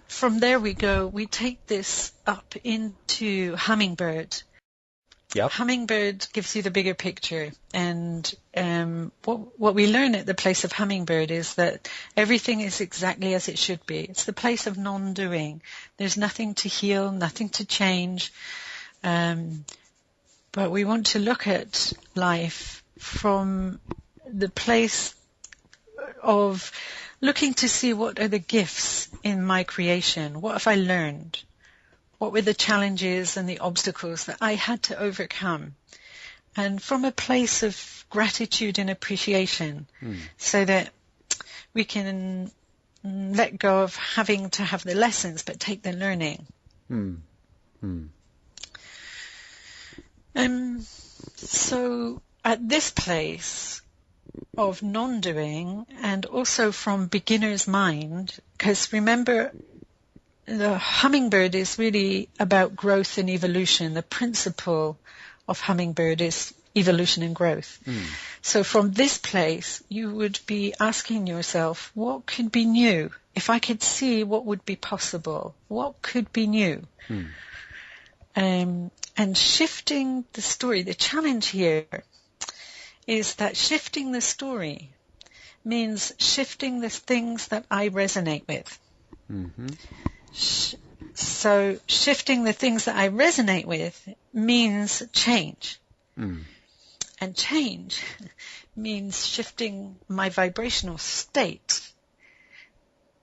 from there we take this up into hummingbird. Yep. Hummingbird gives you the bigger picture, and what we learn at the place of hummingbird is that everything is exactly as it should be. It's the place of non-doing. There's nothing to heal, nothing to change, but we want to look at life from the place of looking to see what are the gifts in my creation. What have I learned? What were the challenges and the obstacles that I had to overcome? And from a place of gratitude and appreciation, so that we can let go of having to have the lessons, but take the learning. So at this place of non-doing, and also from beginner's mind, because remember, the hummingbird is really about growth and evolution. The principle of hummingbird is evolution and growth. So from this place, you would be asking yourself, what could be new? If I could see what would be possible, what could be new? And shifting the story, the challenge here is that shifting the story means shifting the things that I resonate with. So shifting the things that I resonate with means change. And change means shifting my vibrational state.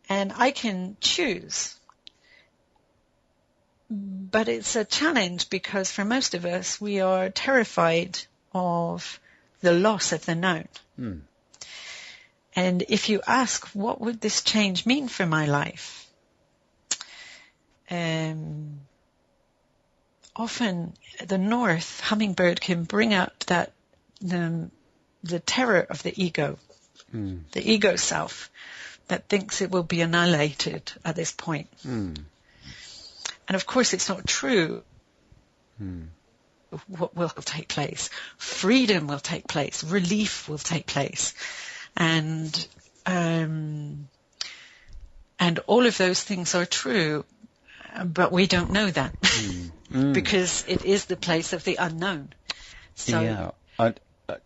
And I can choose. But it's a challenge because for most of us, we are terrified of the loss of the known. And if you ask, what would this change mean for my life? Often the north hummingbird can bring up that the terror of the ego self that thinks it will be annihilated at this point. And of course it's not true. What will take place? Freedom will take place. Relief will take place. And all of those things are true. But we don't know that because it is the place of the unknown. So, yeah,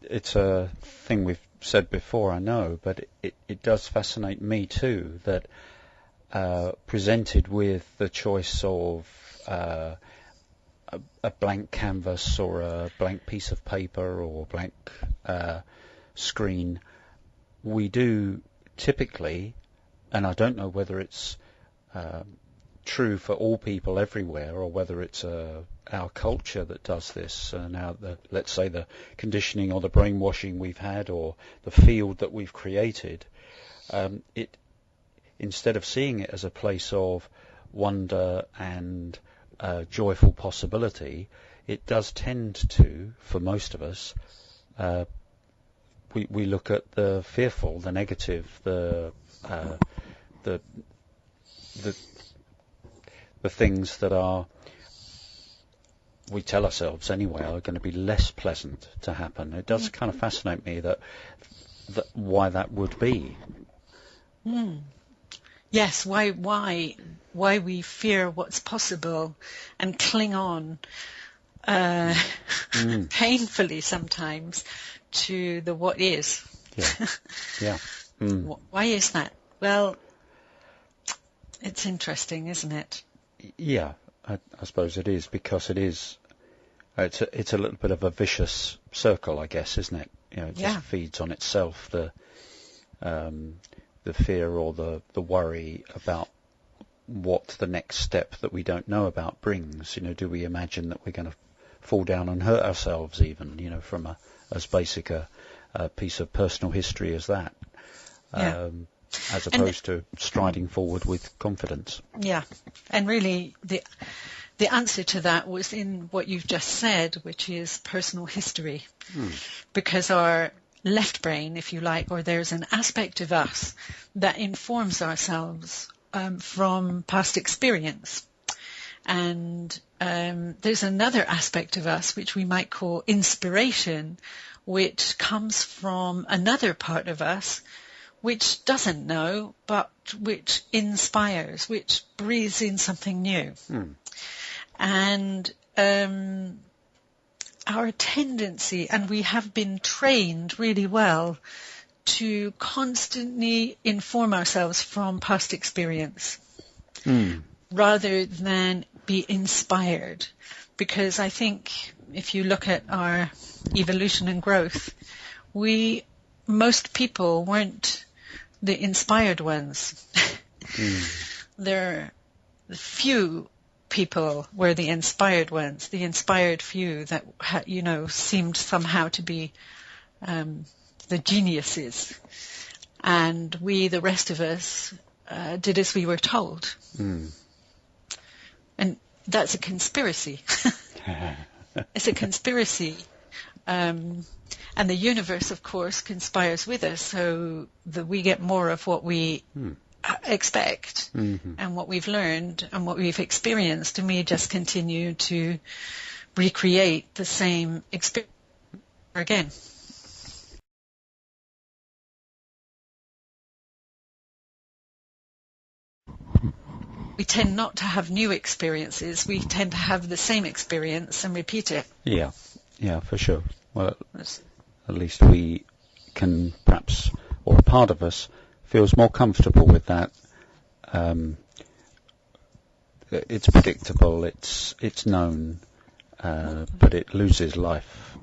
it's a thing we've said before, I know, but it does fascinate me too that presented with the choice of a blank canvas or a blank piece of paper or a blank screen, we do typically, and I don't know whether it's true for all people everywhere, or whether it's our culture that does this, now let's say the conditioning or the brainwashing we've had, or the field that we've created, it, instead of seeing it as a place of wonder and joyful possibility, it does tend to, for most of us, we look at the fearful, the negative, the things that are, we tell ourselves anyway, are going to be less pleasant to happen. It does kind of fascinate me that why that would be. Yes, why we fear what's possible and cling on painfully sometimes to the what is. Yeah. Why is that? Well, it's interesting, isn't it? Yeah, I suppose it is, because it's a little bit of a vicious circle, I guess, isn't it? You know, it just feeds on itself, the fear or the worry about what the next step that we don't know about brings. You know, do we imagine that we're going to fall down and hurt ourselves even, you know, from as basic a piece of personal history as that? As opposed to striding forward with confidence. Yeah, and really the answer to that was in what you've just said, which is personal history. Because our left brain, if you like, or there's an aspect of us that informs ourselves from past experience. And there's another aspect of us which we might call inspiration, which comes from another part of us, which doesn't know, but which inspires, which breathes in something new. And our tendency, and we have been trained really well to constantly inform ourselves from past experience rather than be inspired. Because I think if you look at our evolution and growth, most people weren't the inspired ones. There are few people were the inspired ones, the inspired few that seemed somehow to be the geniuses, and we, the rest of us, did as we were told. And that's a conspiracy. It's a conspiracy. And the universe, of course, conspires with us so that we get more of what we expect and what we've learned and what we've experienced, and we just continue to recreate the same experience again. We tend not to have new experiences. We tend to have the same experience and repeat it. Yeah, for sure. Well, at least we can perhaps, or a part of us, feels more comfortable with that. It's predictable, it's known, but it loses life